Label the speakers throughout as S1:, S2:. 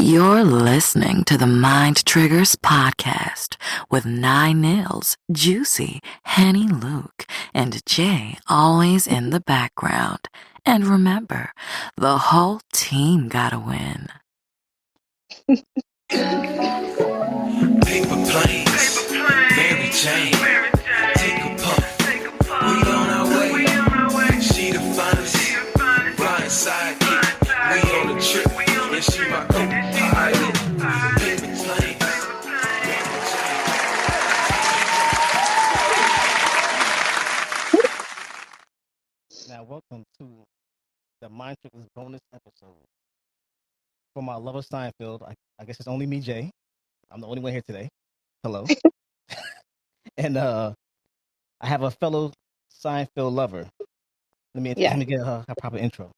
S1: You're listening to the Mind Triggers podcast with 9 Nils, Juicy, Henny Luke, and Jay always in the background. And remember, the whole team gotta win.
S2: Paper planes, Mary Jane, take a puff, we on our way, she the finest, blind sidekick, we on the trip, and she my co-pilot, paper planes, Mary Jane.
S3: Now, welcome to the Mind Triggers bonus episode. For my love of Seinfeld, I guess it's only me, Jay. I'm the only one here today. Hello. And I have a fellow Seinfeld lover. Let me get her proper intro.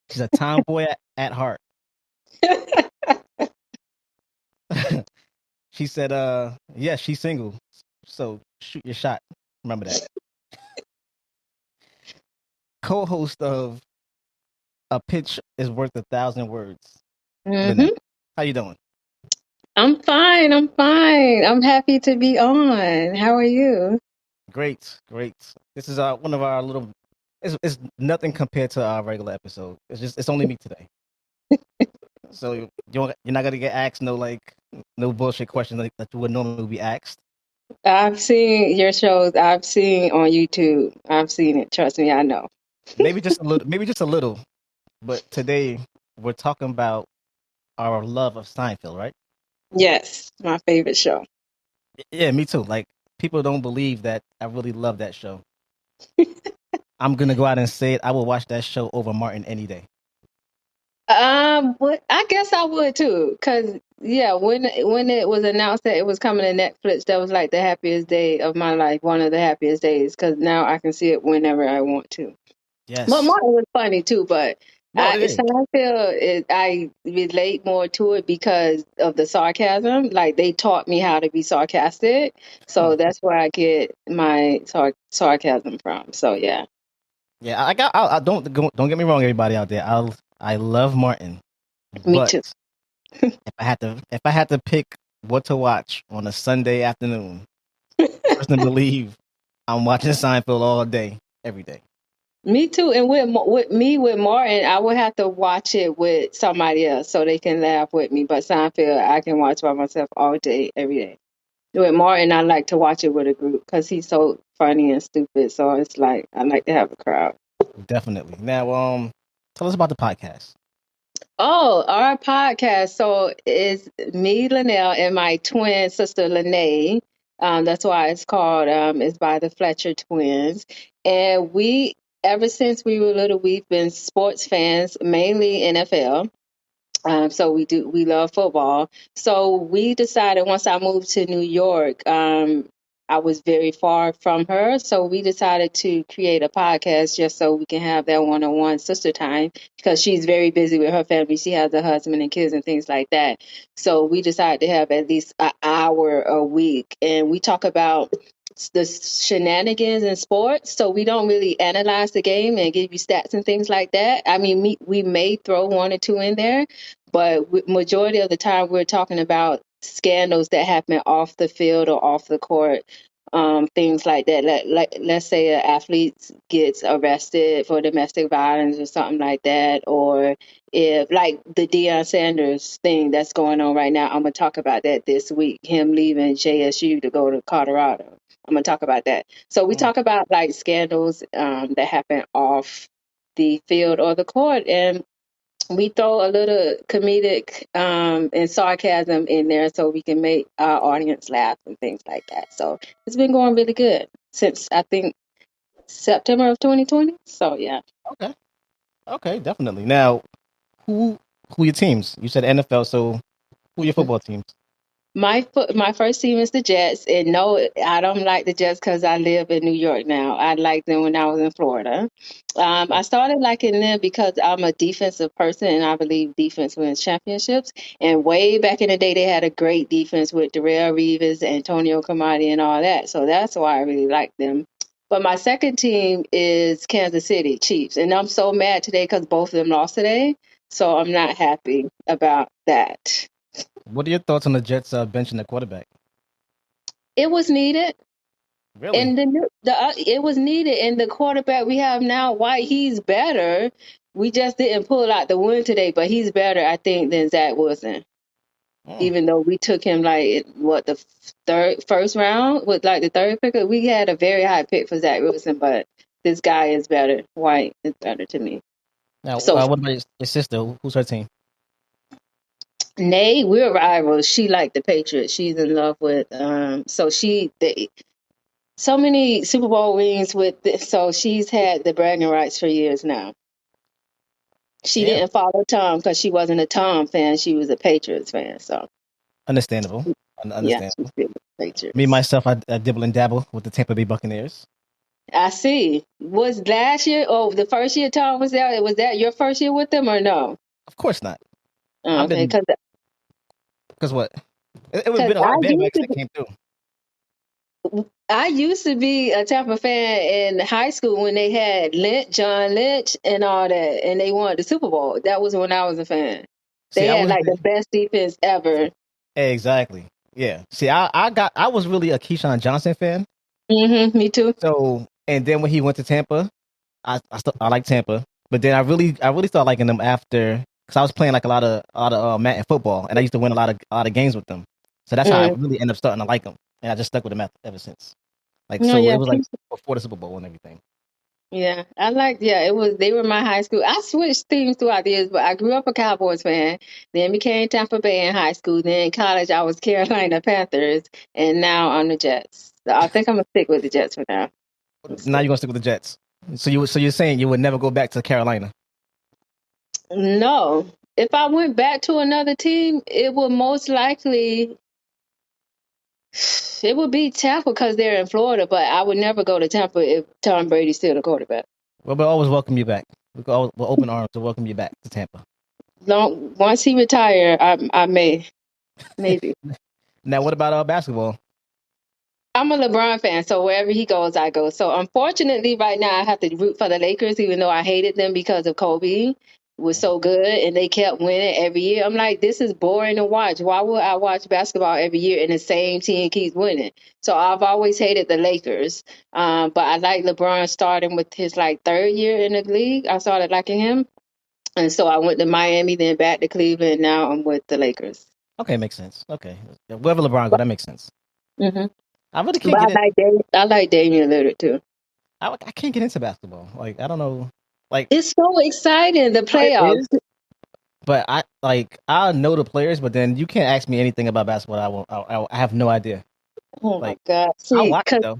S3: She's a tomboy at heart. She said, yes, she's single. So shoot your shot. Remember that. Co-host of A Pitch is Worth 1,000 Words. Lynnel, how you doing?
S4: I'm fine. I'm happy to be on. How are you?
S3: Great. This is one of our little. It's nothing compared to our regular episode. It's only me today. So you're not gonna get asked no bullshit questions that you would normally be asked.
S4: I've seen your shows. I've seen on YouTube. I've seen it. Trust me, I know.
S3: Maybe just a little. Maybe just a little. But today we're talking about our love of Seinfeld, right?
S4: Yes, my favorite show.
S3: Yeah, me too. Like, people don't believe that I really love that show. I'm gonna go out and say it. I will watch that show over Martin any day.
S4: But I guess I would too, cause yeah, when it was announced that it was coming to Netflix, that was like the happiest day of my life, one of the happiest days, cause now I can see it whenever I want to. But
S3: Yes.
S4: Martin was funny too, but
S3: No, it is.
S4: I relate more to it because of the sarcasm. Like, they taught me how to be sarcastic, so that's where I get my sarcasm from. So yeah,
S3: Yeah, I don't get me wrong, everybody out there. I love Martin,
S4: me
S3: but
S4: too.
S3: if I had to pick what to watch on a Sunday afternoon, trust and believe, I'm watching Seinfeld all day, every day.
S4: Me too. And with Martin, I would have to watch it with somebody else so they can laugh with me. But Seinfeld, I can watch by myself all day, every day. With Martin, I like to watch it with a group because he's so funny and stupid. So it's like I like to have a crowd.
S3: Definitely. Now, tell us about the podcast.
S4: Oh, our podcast. So it's me, Lynnel, and my twin sister, Lene. That's why it's called, it's by the Fletcher twins. And ever since we were little, we've been sports fans, mainly NFL. So we love football. So we decided, once I moved to New York, I was very far from her. So we decided to create a podcast just so we can have that one-on-one sister time, because she's very busy with her family. She has a husband and kids and things like that. So we decided to have at least an hour a week, and we talk about the shenanigans in sports. So we don't really analyze the game and give you stats and things like that. I mean, we may throw one or two in there, but majority of the time, we're talking about scandals that happen off the field or off the court, things like that. Let's say an athlete gets arrested for domestic violence or something like that, or if, like, the Deion Sanders thing that's going on right now. I'm gonna talk about that this week. Him leaving JSU to go to Colorado. I'm gonna talk about that. So we talk about, like, scandals that happen off the field or the court, and we throw a little comedic and sarcasm in there so we can make our audience laugh and things like that. So it's been going really good since, I think, September of 2020. So yeah.
S3: Okay, definitely. Now, who are your teams? You said NFL, so who are your football teams?
S4: My first team is the Jets, and no, I don't like the Jets because I live in New York now. I liked them when I was in Florida. I started liking them because I'm a defensive person, and I believe defense wins championships. And way back in the day, they had a great defense with Darrell Reeves, Antonio Cromartie, and all that. So that's why I really like them. But my second team is Kansas City Chiefs, and I'm so mad today because both of them lost today. So I'm not happy about that.
S3: What are your thoughts on the Jets benching the quarterback?
S4: It was needed.
S3: Really?
S4: And it was needed. And the quarterback we have now, White, he's better. We just didn't pull out the win today, but he's better, I think, than Zach Wilson.
S3: Mm.
S4: Even though we took him like the first round with like the third pick, we had a very high pick for Zach Wilson, but this guy is better. White is better to me.
S3: Now,
S4: So
S3: what about your sister? Who's her team?
S4: Nay, we're rivals. She liked the Patriots. She's in love with so many Super Bowl wins with this, so she's had the bragging rights for years now. She
S3: Damn.
S4: didn't follow Tom because she wasn't a Tom fan. She was a Patriots fan. So
S3: Understandable.
S4: yeah,
S3: Understandable.
S4: she's still with the Patriots.
S3: Me myself, I dibble and dabble with the Tampa Bay Buccaneers.
S4: I see. Was last year? Oh, the first year Tom was there. Was that your first year with them or no?
S3: Of course not.
S4: Oh,
S3: I've
S4: okay,
S3: been because what? It would have
S4: because
S3: been a lot of bandwagons that came through.
S4: I used to be a Tampa fan in high school when they had John Lynch, and all that, and they won the Super Bowl. That was when I was a fan. They
S3: See, I
S4: had
S3: was
S4: like the best defense ever.
S3: exactly. Yeah. See, I was really a Keyshawn Johnson fan.
S4: Me too.
S3: So, and then when he went to Tampa, I like Tampa, but then I really started liking them after because I was playing like a lot of Madden football, and I used to win a lot of games with them. So that's how I really ended up starting to like them, and I just stuck with them ever since. Like,
S4: No,
S3: so
S4: yeah,
S3: it was like before the Super Bowl and everything.
S4: yeah. It was. They were my high school. I switched teams throughout the years, but I grew up a Cowboys fan. Then became Tampa Bay in high school. Then in college, I was Carolina Panthers, and now I'm the Jets. So I think I'm gonna stick with the Jets for now.
S3: Now you're gonna stick with the Jets. So you're saying you would never go back to Carolina?
S4: No, if I went back to another team, it would most likely it would be Tampa because they're in Florida. But I would never go to Tampa if Tom Brady's still the quarterback.
S3: We'll always welcome you back. We'll open arms to welcome you back to Tampa.
S4: Once he retire, I may maybe.
S3: Now, what about basketball?
S4: I'm a LeBron fan, so wherever he goes, I go. So unfortunately, right now I have to root for the Lakers, even though I hated them because of Kobe was so good and they kept winning every year. I'm like, this is boring to watch. Why would I watch basketball every year and the same team keeps winning? So I've always hated the Lakers, but I like LeBron starting with his like third year in the league. I started liking him, and so I went to Miami, then back to Cleveland. And now I'm with the Lakers.
S3: Okay, makes sense. Okay, wherever LeBron go, that makes sense.
S4: hmm
S3: I really can't
S4: But
S3: get in.
S4: I like Damian Lillard too.
S3: I can't get into basketball. Like I don't know. Like
S4: It's so exciting, the
S3: it
S4: playoffs.
S3: is, but I know the players, but then you can't ask me anything about basketball. I won't. I have no idea.
S4: Oh my
S3: Like
S4: God.
S3: I'll
S4: See,
S3: watch it
S4: because
S3: though.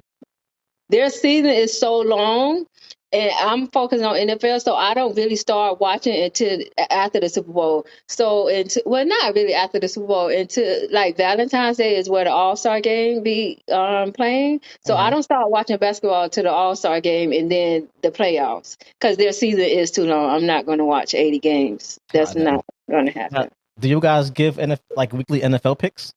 S4: their season is so long, and I'm focused on NFL, so I don't really start watching until after the Super Bowl. So, well, not really after the Super Bowl, until like Valentine's Day is where the All Star game be playing. So I
S3: Mhm.
S4: don't start watching basketball to the All Star game and then the playoffs because their season is too long. I'm not going to watch 80 games. That's
S3: Damn.
S4: not going to
S3: Now,
S4: happen.
S3: do you guys give like weekly NFL picks?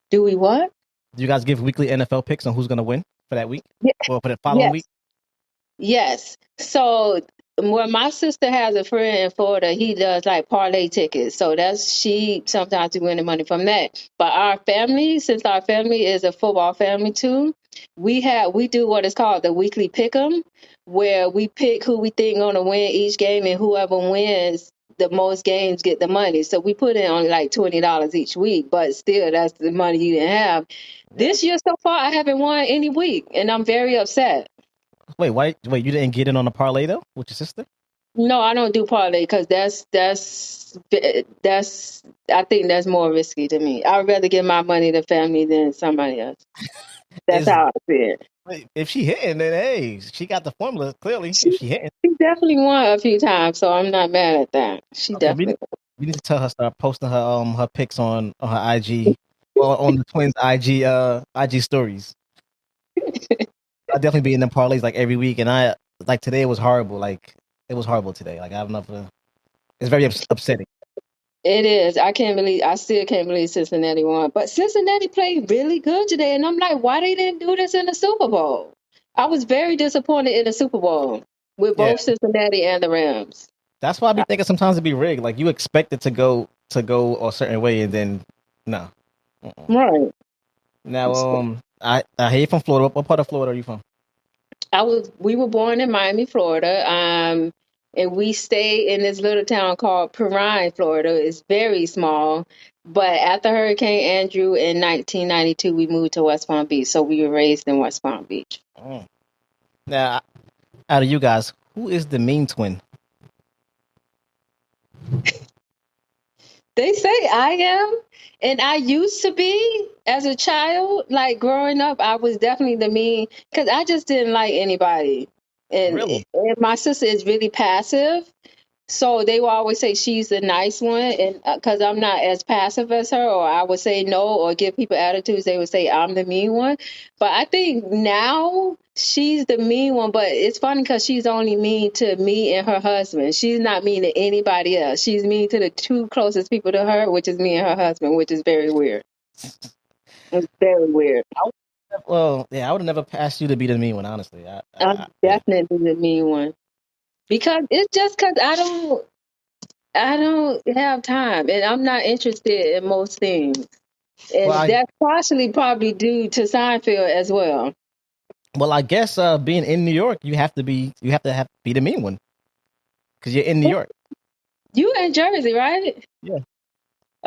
S4: Do we what?
S3: Do you guys give weekly NFL picks on who's gonna win for that week
S4: Yeah.
S3: or for the following week?
S4: Yes. Yes. So when my sister has a friend in Florida, he does like parlay tickets. So she sometimes we win the money from that. But our family, since our family is a football family too, we do what is called the weekly pick 'em, where we pick who we think gonna win each game, and whoever wins the most games get the money. So we put in only like $20 each week, but still that's the money you didn't have.
S3: Yeah.
S4: This year so far I haven't won any week, and I'm very upset.
S3: Wait, why? Wait, you didn't get in on the parlay though with your sister?
S4: No, I don't do parlay because that's I think that's more risky to me. I'd rather give my money to family than somebody else. That's
S3: Is
S4: how I see it.
S3: if she hitting, then hey, she got the formula clearly.
S4: She,
S3: If she hitting,
S4: she definitely won a few times, so I'm not mad at that. She
S3: okay,
S4: definitely
S3: we need to tell her start posting her pics on her IG or on the twins IG stories. I definitely be in them parlays like every week, and I like today it was horrible. Like it was horrible today. Like I have enough. It's very upsetting.
S4: It is. I still can't believe Cincinnati won. But Cincinnati played really good today, and I'm like, why they didn't do this in the Super Bowl? I was very disappointed in the Super Bowl with
S3: Yeah,
S4: both Cincinnati and the Rams.
S3: That's why I be thinking sometimes it be rigged. Like you expect it to go a certain way, and then no.
S4: Right.
S3: Now,
S4: So,
S3: I hear you from Florida. What part of Florida are you from?
S4: we were born in Miami, Florida. And we stayed in this little town called Perrine, Florida. It's very small. But after Hurricane Andrew in 1992, we moved to West Palm Beach. So we were raised in West Palm Beach.
S3: Mm. Now, out of you guys, who is the mean twin?
S4: They say I am, and I used to be as a child. Like growing up, I was definitely the mean because I just didn't like anybody,
S3: Really?
S4: and my sister is really passive. So they will always say she's the nice one, and because I'm not as passive as her, or I would say no or give people attitudes, they would say I'm the mean one. But I think now she's the mean one. But it's funny because she's only mean to me and her husband. She's not mean to anybody else. She's mean to the two closest people to her, which is me and her husband, which is very weird. It's very weird.
S3: Well, yeah, I would have never passed you to be the mean one, honestly.
S4: I'm
S3: Yeah.
S4: definitely the mean one because it's just because I don't have time and I'm not interested in most things.
S3: Well,
S4: And that's partially probably due to Seinfeld as well.
S3: I guess being in New York, you have to be the mean one because you're in New York.
S4: You in Jersey, right?
S3: Yeah,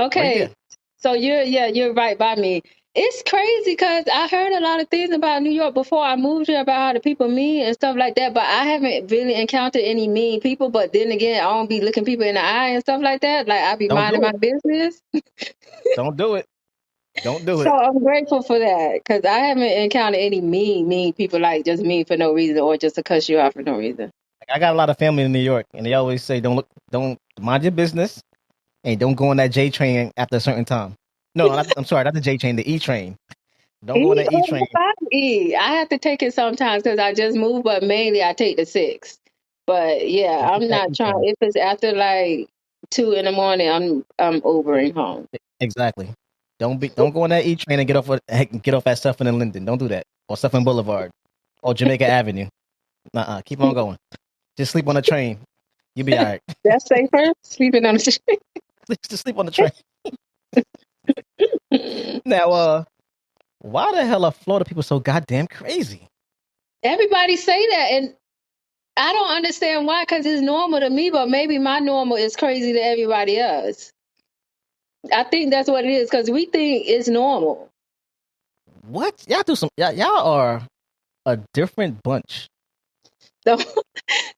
S3: right
S4: Okay.
S3: there.
S4: So you're right by me. It's crazy because I heard a lot of things about New York before I moved here about how the people mean and stuff like that, but I haven't really encountered any mean people. But then again, I don't be looking people in the eye and stuff like that. Like I be
S3: Don't
S4: minding
S3: do
S4: my
S3: it.
S4: business.
S3: Don't do it. Don't do
S4: So
S3: it.
S4: I'm grateful for that because I haven't encountered any mean people like just mean for no reason or just to cuss you out for no reason.
S3: I got a lot of family in New York, and they always say, don't mind your business, and don't go on that J train after a certain time." No, I'm sorry, not the J train, the E train. Don't go on
S4: E
S3: that E
S4: or
S3: train.
S4: 5E. I have to take it sometimes because I just moved, but mainly I take the 6. But yeah,
S3: Yeah, take
S4: I'm
S3: that
S4: not
S3: E
S4: trying.
S3: train.
S4: If it's after like 2 in the morning, I'm Ubering home.
S3: Exactly. Don't go on that E train and get off at Suffolk and Linden. Don't do that, or Suffolk Boulevard, or Jamaica Avenue. Keep on going. Just sleep on the train. You'll be all right.
S4: That's safer. Sleeping on the street.
S3: Just sleep on the train. Now, why the hell are Florida people so goddamn crazy?
S4: Everybody say that, and I don't understand why. Because it's normal to me, but maybe my normal is crazy to everybody else. I think that's what it is because we think it's normal.
S3: What? Y'all do some. Y'all are a different bunch.
S4: The,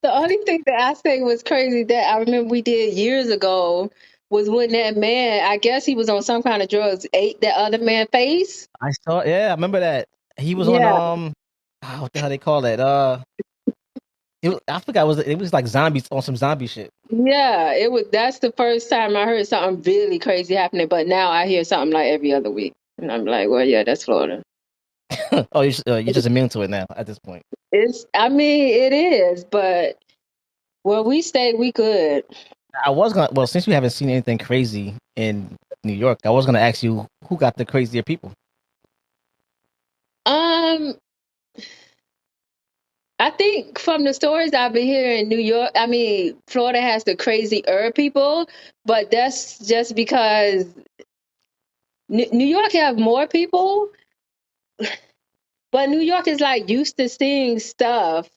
S4: the only thing that I say was crazy that I remember we did years ago was when that man, I guess he was on some kind of drugs, ate that other man's face.
S3: I saw. Yeah, I remember that. He was on
S4: Yeah,
S3: what the hell they call it? I forgot. It was like zombies on some zombie shit.
S4: yeah. It was. That's the first time I heard something really crazy happening. But now I hear something like every other week, and I'm like, well, yeah, that's Florida.
S3: Oh, you're just immune to it now at this point.
S4: It's. I mean, it is, but where we stay, we good.
S3: I was gonna. Well, since you haven't seen anything crazy in New York, I was gonna ask you who got the crazier people.
S4: Um, I think from the stories I've been hearing in New York, I mean, Florida has the crazy people, but that's just because New York have more people, but New York is like used to seeing stuff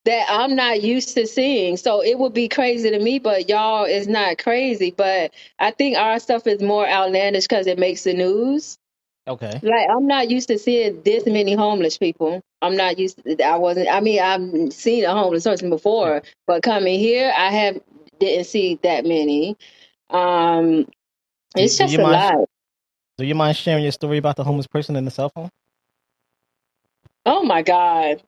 S4: that I'm not used to seeing. So it would be crazy to me, but y'all is not crazy. But I think our stuff is more outlandish because it makes the news.
S3: Okay.
S4: Like I'm not used to seeing this many homeless people. I'm not used to, I wasn't I mean I've seen a homeless person
S3: Yeah.
S4: before, but coming here I have didn't see that many. Um it's
S3: Do
S4: just
S3: you
S4: a
S3: mind?
S4: lot.
S3: Do you mind sharing your story about the homeless person in the cell phone?
S4: Oh my God.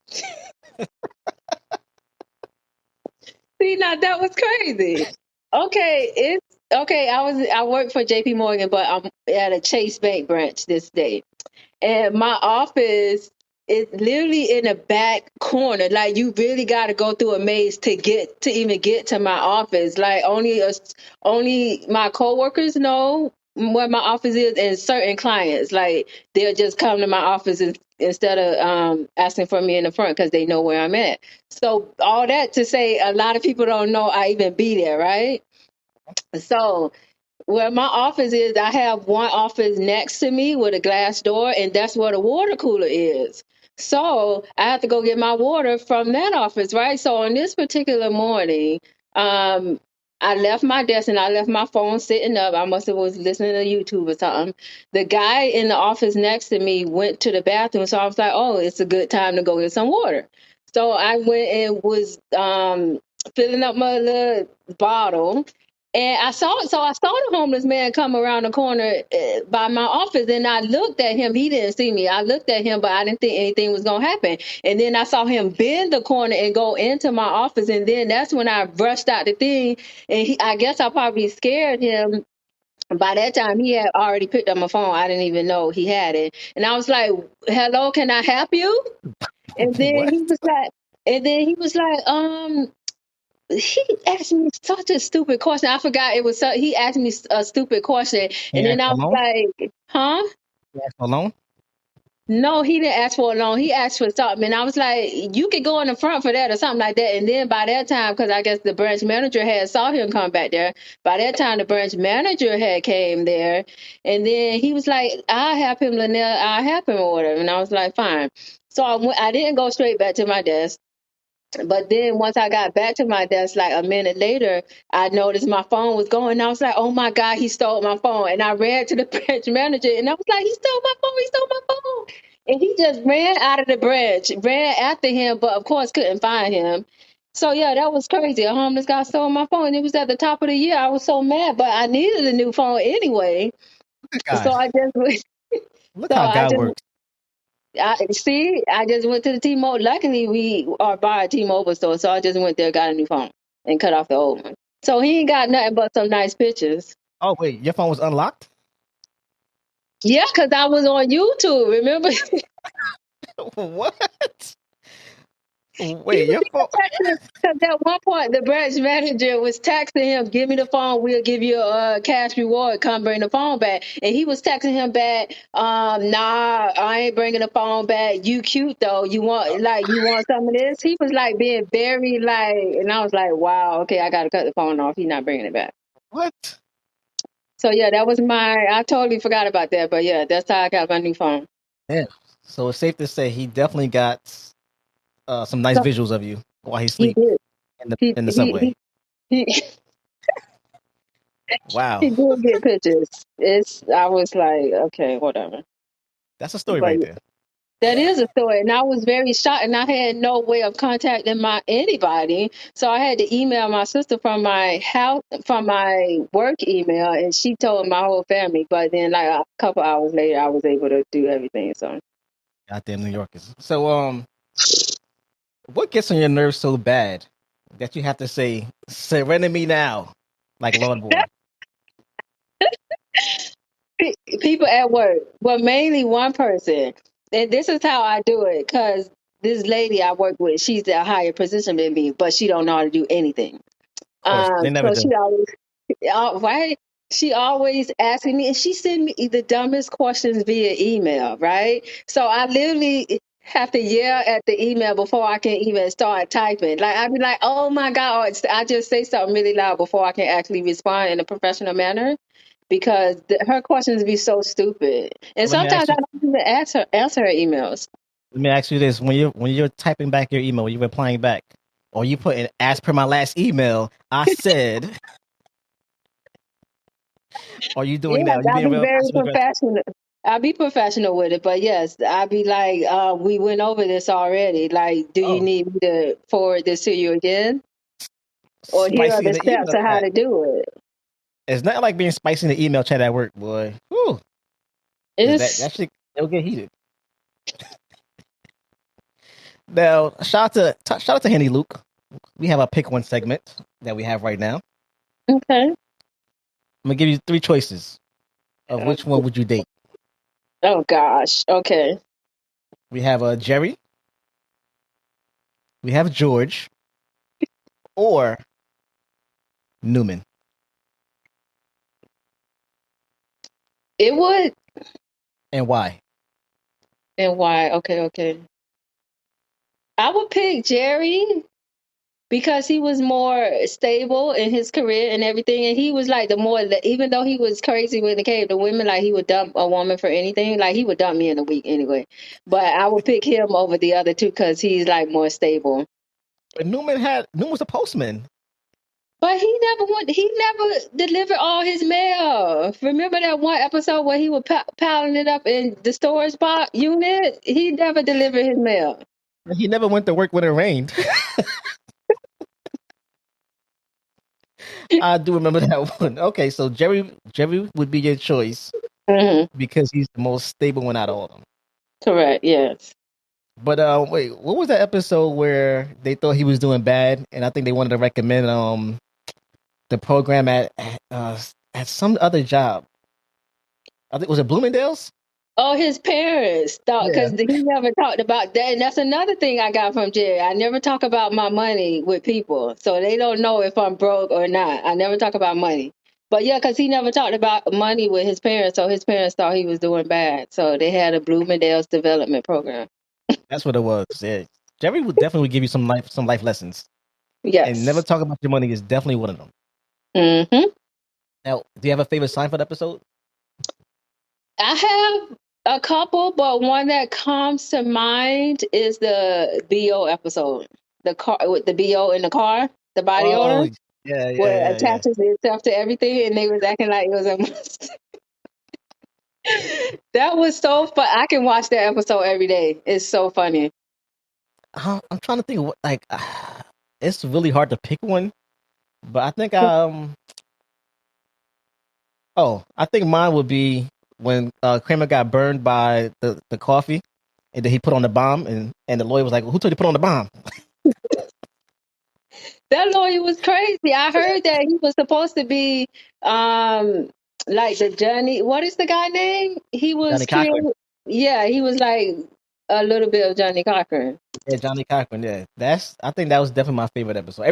S4: See now that was crazy. Okay, it's okay. I work for JP Morgan, but I'm at a Chase Bank branch this day. And my office is literally in the back corner. Like you really got to go through a maze to even get to my office. Like only my coworkers know where my office is, and certain clients. Like they'll just come to my office and instead of asking for me in the front because they know where I'm at. So all that to say, a lot of people don't know I even be there, right? So where my office is, I have one office next to me with a glass door, and that's where the water cooler is. So I have to go get my water from that office, right? So on this particular morning, um, I left my desk and I left my phone sitting up. I must have was listening to YouTube or something. The guy in the office next to me went to the bathroom, so I was like, "Oh, it's a good time to go get some water." So I went and was filling up my little bottle, and I saw the homeless man come around the corner by my office, and I looked at him. He didn't see me. I looked at him, but I didn't think anything was gonna happen. And then I saw him bend the corner and go into my office, and then that's when I rushed out the thing. And I guess I probably scared him. By that time, he had already picked up my phone. I didn't even know he had it, and I was like, "Hello, can I help you?" And then
S3: What?
S4: he was like, he asked me such a stupid question. I forgot it was. He asked me a stupid question,
S3: He
S4: and then
S3: asked
S4: I
S3: for a
S4: was
S3: loan?
S4: like, "Huh?"
S3: He asked for a loan?
S4: No, he didn't ask for a loan. He asked for something, and I was like, "You could go in the front for that or something like that." And then by that time, because I guess the branch manager had saw him come back there. By that time, the branch manager had came there, and then he was like, "I'll help him, Lynnel. I'll help him or whatever." And I was like, "Fine." So I went. I didn't go straight back to my desk. But then once I got back to my desk, like a minute later, I noticed my phone was going. I was like, "Oh my God, he stole my phone!" And I ran to the branch manager, and I was like, "He stole my phone! He stole my phone!" And he just ran out of the branch, ran after him, but of course couldn't find him. So yeah, that was crazy. A homeless guy stole my phone. It was at the top of the year. I was so mad, but I needed a new phone anyway.
S3: Look at
S4: So
S3: God.
S4: I just went.
S3: Look
S4: So
S3: how God works.
S4: I just went to the T-Mobile. Luckily, we are by a T-Mobile store, so I just went there, got a new phone, and cut off the old one. So he ain't got nothing but some nice pictures.
S3: Oh, wait, your phone was unlocked?
S4: Yeah, because I was on YouTube. Remember,
S3: What?
S4: he
S3: Wait,
S4: was
S3: your phone.
S4: because at one point the branch manager was texting him, "Give me the phone. We'll give you a cash reward. Come bring the phone back." And he was texting him back, "Nah, I ain't bringing the phone back. You cute though. You want some of this?" He was like being very like, and I was like, "Wow, okay, I got to cut the phone off. He's not bringing it back."
S3: What?
S4: So yeah, that was I totally forgot about that, but yeah, that's how I got my new phone.
S3: Yeah. So it's safe to say he definitely got some nice
S4: So
S3: visuals of you while he
S4: he
S3: sleep
S4: did.
S3: in the
S4: He
S3: in the
S4: he
S3: subway.
S4: he, he
S3: Wow.
S4: did get pictures. I was like, okay, whatever.
S3: That's a story
S4: But
S3: right there.
S4: that is a story, and I was very shocked, and I had no way of contacting my anybody, so I had to email my sister from my house, from my work email, and she told my whole family. But then, like a couple hours later, I was able to do everything. So
S3: Goddamn New Yorkers. So what gets on your nerves so bad that you have to say, surrender me now, like Lord Boy?
S4: people at work, but mainly one person, and this is how I do it because this lady I work with, she's a higher position than me, but she don't know how to do anything.
S3: Of course, they never
S4: So
S3: do.
S4: she always right? She always asking me, and she send me the dumbest questions via email, right? So I literally have to yell at the email before I can even start typing. Like I'd be like, "Oh my God!" Or I just say something really loud before I can actually respond in a professional manner because her questions be so stupid, and
S3: Let me
S4: sometimes
S3: ask
S4: I
S3: you.
S4: don't even answer her emails.
S3: Let me ask you this: when you're typing back your email, when you're replying back, or you put in as per my last email, I said, are you doing that?
S4: Yes,
S3: Are you
S4: I'll
S3: being
S4: be
S3: real
S4: very
S3: passive aggressive?
S4: professional. I'll be professional with it, but yes, I'll be like, we went over this already. Like, do you
S3: Oh,
S4: need me to forward this to you again? Or here are
S3: spicy in
S4: the
S3: the
S4: steps
S3: email
S4: of how
S3: chat.
S4: to do it.
S3: It's not like being spicy in the email chat at work, boy. Whew, because that
S4: It's
S3: that shit it'll get heated. Now, shout out to Henny Luke. We have a pick one segment that we have right now. I'm
S4: okay.
S3: gonna give you three choices of
S4: Uh,
S3: which one would you date.
S4: oh gosh. Okay.
S3: We have Jerry, we have George, or Newman.
S4: It would
S3: And why?
S4: And why? Okay. I would pick Jerry because he was more stable in his career and everything, and he was like even though he was crazy when it came to women, like he would dump a woman for anything. Like he would dump me in a week anyway. But I would pick him over the other two because he's like more stable.
S3: But Newman was a postman.
S4: But he never delivered all his mail. Remember that one episode where he was piling it up in the storage box unit? He never delivered his mail.
S3: He never went to work when it rained. I do remember that one. Okay, so Jerry would be your choice
S4: Mm-hmm.
S3: because he's the most stable one out of all of them.
S4: Correct. Yes.
S3: But wait, what was that episode where they thought he was doing bad, and I think they wanted to recommend the program at some other job. I think was it Bloomingdale's?
S4: Oh, his parents thought
S3: Yeah,
S4: because he never talked about that, and that's another thing I got from Jerry. I never talk about my money with people, so they don't know if I'm broke or not. I never talk about money, but yeah, because he never talked about money with his parents, so his parents thought he was doing bad. So they had a Bloomingdale's development program.
S3: that's what it was. Yeah. Jerry would definitely give you some life lessons, and never
S4: Yes.
S3: talk about your money is definitely one of them.
S4: Hmm.
S3: Now, do you have a favorite Seinfeld episode?
S4: I have a couple, but one that comes to mind is the BO episode, the car with the BO in the car, the body odor.
S3: Oh,
S4: Where it
S3: yeah.
S4: attaches itself to everything, and they was acting like it was a that was so fun. I can watch that episode every day. It's so funny.
S3: I'm trying to think of what like it's really hard to pick one, but I think I think mine would be when Kramer got burned by the coffee, and then he put on the bomb, and the lawyer was like, "Who told you to put on the bomb?"
S4: That lawyer was crazy. I heard that he was supposed to be um like the Johnny. What is the guy name? He was
S3: Johnny Cochran.
S4: created. Yeah, he was like a little bit of Johnny Cochran.
S3: Yeah, Johnny Cochran. Yeah, I think that was definitely my favorite episode.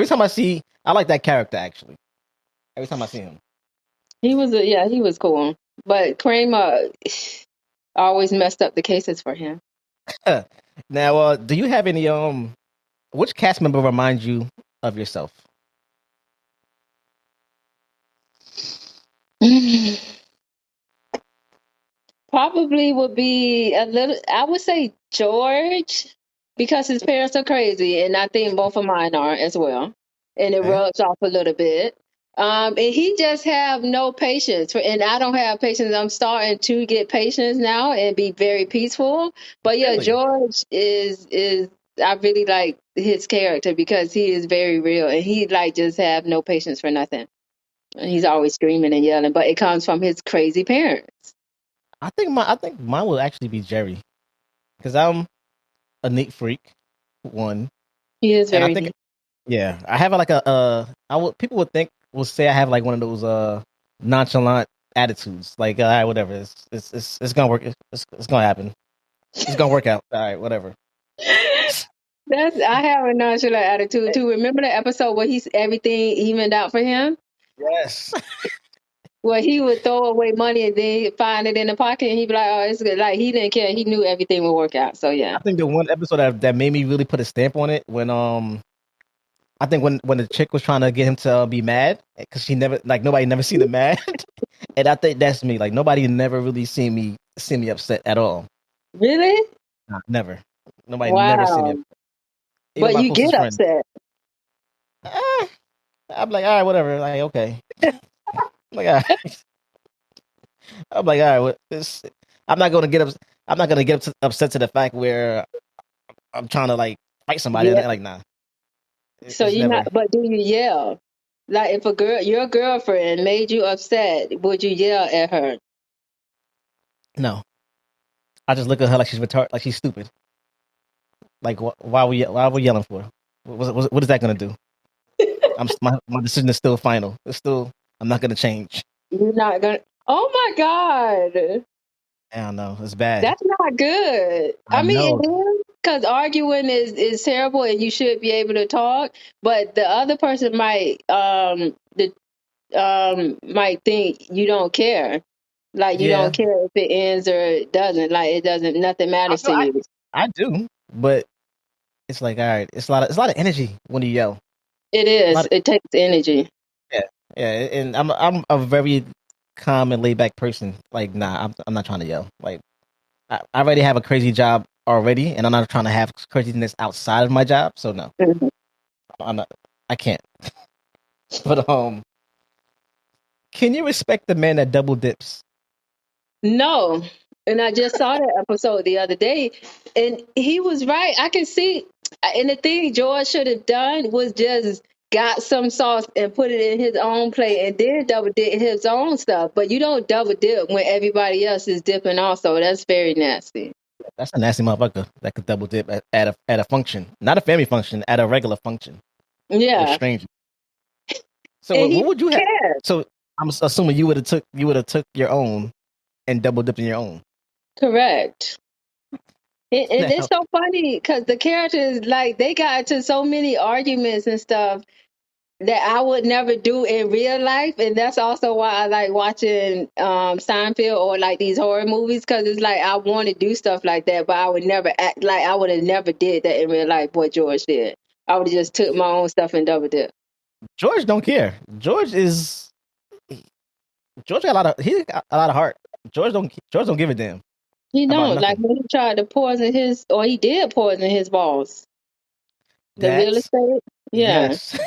S3: I like that character actually. Every time I see him.
S4: He was cool. But Kramer always messed up the cases for him.
S3: Now, do you have any which cast member reminds you of yourself?
S4: Probably would be a little, I would say George, because his parents are crazy, and I think both of mine are as well. And it
S3: Okay.
S4: rubs off a little bit. And he just have no patience and I don't have patience. I'm starting to get patience now and be very peaceful. But yeah,
S3: Really?
S4: George is I really like his character because he is very real and he like just have no patience for nothing. And he's always screaming and yelling, but it comes from his crazy parents.
S3: I think mine will actually be Jerry because I'm a neat freak. One,
S4: He is
S3: and I
S4: very
S3: think
S4: neat.
S3: yeah, I have like people would say I have like one of those nonchalant attitudes. Like, all right, whatever, it's gonna work. It's gonna happen. It's gonna work out. All right, whatever.
S4: That's I have a nonchalant attitude too. Remember the episode where he's everything evened out for him?
S3: Yes.
S4: Where he would throw away money and then he'd find it in the pocket and he'd be like, "Oh, it's good." Like he didn't care. He knew everything would work out. So yeah.
S3: I think the one episode that made me really put a stamp on it when I think when the chick was trying to get him to be mad because she never like nobody never seen him mad, and I think that's me. Like nobody never really seen me upset at all.
S4: Really?
S3: Nah, never. Nobody never seen me
S4: Wow.
S3: upset. Even
S4: But
S3: my
S4: you
S3: closest
S4: get
S3: friend.
S4: upset.
S3: I'm like, all right, whatever. Like, okay. I'm like, all right. I'm like, all right. I'm not gonna get up. I'm not gonna get upset to the fact where I'm trying to like fight somebody.
S4: Yeah.
S3: Like, nah,
S4: So
S3: it's
S4: you
S3: never.
S4: not but do you yell? Like if your girlfriend made you upset, would you yell at her?
S3: No, I just look at her like she's retarded, like she's stupid. Like, why are we yelling for? What is that gonna do? My decision is still final. It's still. I'm not gonna change.
S4: You're not gonna Oh my God.
S3: I don't know. It's bad.
S4: That's not good.
S3: I
S4: I mean,
S3: know.
S4: it is because arguing is terrible, and you should be able to talk. But the other person might might think you don't care. Like you
S3: Yeah,
S4: don't care if it ends or it doesn't. Like it doesn't. Nothing matters to you.
S3: I do, but it's like, all right, it's a lot of energy when you yell.
S4: It
S3: A lot
S4: is.
S3: of,
S4: It takes energy.
S3: yeah, yeah, and I'm a very calm and laid back person. Like, nah, I'm not trying to yell. Like, I already have a crazy job already, and I'm not trying to have craziness outside of my job. So no,
S4: Mhm.
S3: I'm not. I can't. But can you respect the man that double dips?
S4: No. And I just saw that episode the other day, and he was right. I can see, and the thing George should have done was just got some sauce and put it in his own plate and then double dip his own stuff. But you don't double dip when everybody else is dipping also. That's very nasty.
S3: That's a nasty motherfucker that could double dip at a function, not a family function, at a regular function with
S4: Yeah.
S3: strangers. So
S4: And he
S3: what would you have?
S4: cares.
S3: So I'm assuming you would have took your own and double dipped in your own.
S4: Correct. And it's
S3: Now,
S4: so funny because the characters, like, they got into so many arguments and stuff that I would never do in real life, and that's also why I like watching Seinfeld or like these horror movies because it's like I want to do stuff like that, but I would never act like I would have never did that in real life. What George did, I would have just took my own stuff and double dip.
S3: George don't care. George got he got a lot of heart. George don't give a damn
S4: You
S3: about
S4: know, like
S3: nothing.
S4: when he tried to poison his, or he did poison his boss, the real
S3: That's
S4: estate. Yeah,
S3: yes.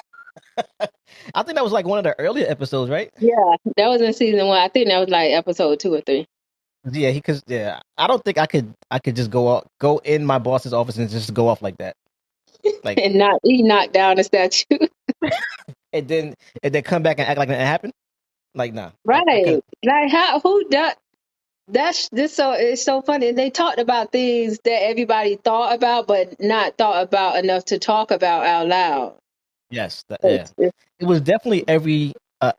S3: I think that was like one of the earlier episodes, right?
S4: yeah, that was in season 1. I think that was like episode 2 or 3,
S3: Yeah, yeah. I don't think I could just go in my boss's office and just go off like that. Like
S4: and not he knocked down the statue.
S3: and then come back and act like that happened. Like nah. I
S4: Right.
S3: could
S4: Like how who does that's this so it's so funny. They talked about things that everybody thought about but not thought about enough to talk about out loud.
S3: yes, yeah.
S4: It's,
S3: It was definitely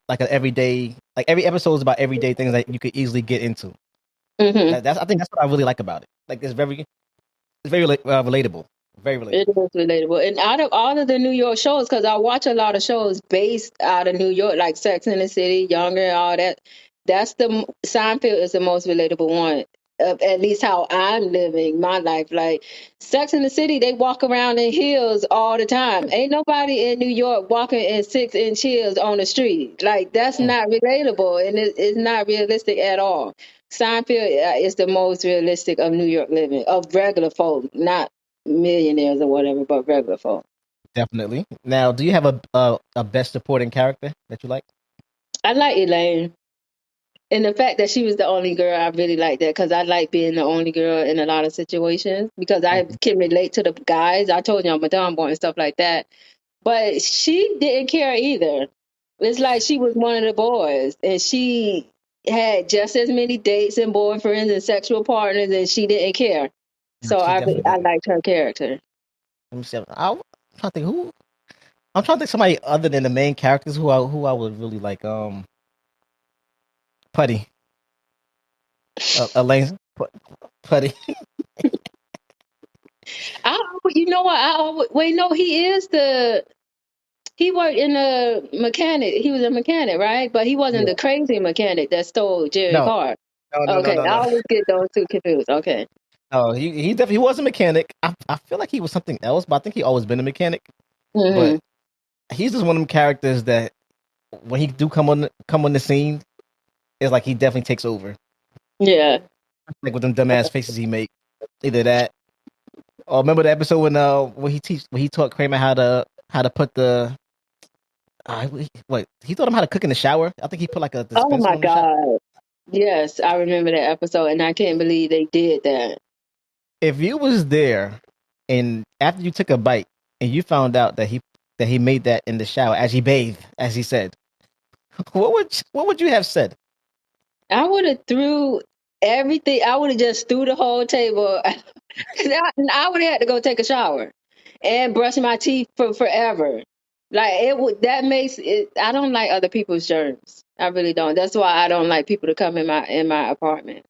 S3: like an everyday like every episode is about everyday things that you could easily get into.
S4: mhm.
S3: That's I think that's what I really like about it. Like it's very relatable. Very
S4: It
S3: relatable.
S4: is relatable. And out of all of the New York shows, because I watch a lot of shows based out of New York, like Sex and the City, Younger, all that. That's Seinfeld is the most relatable one. Of at least how I'm living my life. Like Sex and the City, they walk around in heels all the time. Ain't nobody in New York walking in 6-inch heels on the street. Like that's
S3: Mm,
S4: not relatable, and it's not realistic at all. Seinfeld is the most realistic of New York living, of regular folk, not millionaires or whatever, but regular folk.
S3: definitely. Now, do you have a best supporting character that you like?
S4: I like Elaine. And the fact that she was the only girl, I really like that because I like being the only girl in a lot of situations because I
S3: Mhm.
S4: can relate to the guys. I told you I'm a tomboy and stuff like that. But she didn't care either. It's like she was one of the boys and she had just as many dates and boyfriends and sexual partners and she didn't care.
S3: No,
S4: So
S3: she
S4: I
S3: definitely did.
S4: liked her character.
S3: Let me see. I'm trying to think who. I'm trying to think somebody other than the main characters who I would really like. Putty, Elaine, Putty.
S4: You know what? Wait, no, he worked in a mechanic. He was a mechanic, right? But he wasn't
S3: Yeah.
S4: the crazy mechanic that stole Jerry
S3: No,
S4: Car.
S3: no, no, no,
S4: Okay,
S3: no,
S4: I
S3: no.
S4: always get those two confused. Okay.
S3: No, he definitely was a mechanic. I feel like he was something else, but I think he always been a mechanic. But
S4: Hmm.
S3: he's just one of them characters that when he do come on the scene, it's like he definitely takes over.
S4: Yeah.
S3: Like with them dumbass faces he make. Either that, or remember the episode when he taught Kramer how to put the what he taught him how to cook in the shower. I think he put like a
S4: Oh
S3: dispenser
S4: my
S3: on the shower.
S4: God. Yes, I remember that episode, and I can't believe they did that.
S3: If you was there and after you took a bite and you found out that he made that in the shower as he bathed, as he said, what would you have said?
S4: I would have threw everything. I would have just threw the whole table. 'Cause I would have had to go take a shower and brush my teeth for forever. Like it would that makes it I don't like other people's germs. I really don't. That's why I don't like people to come in my apartment.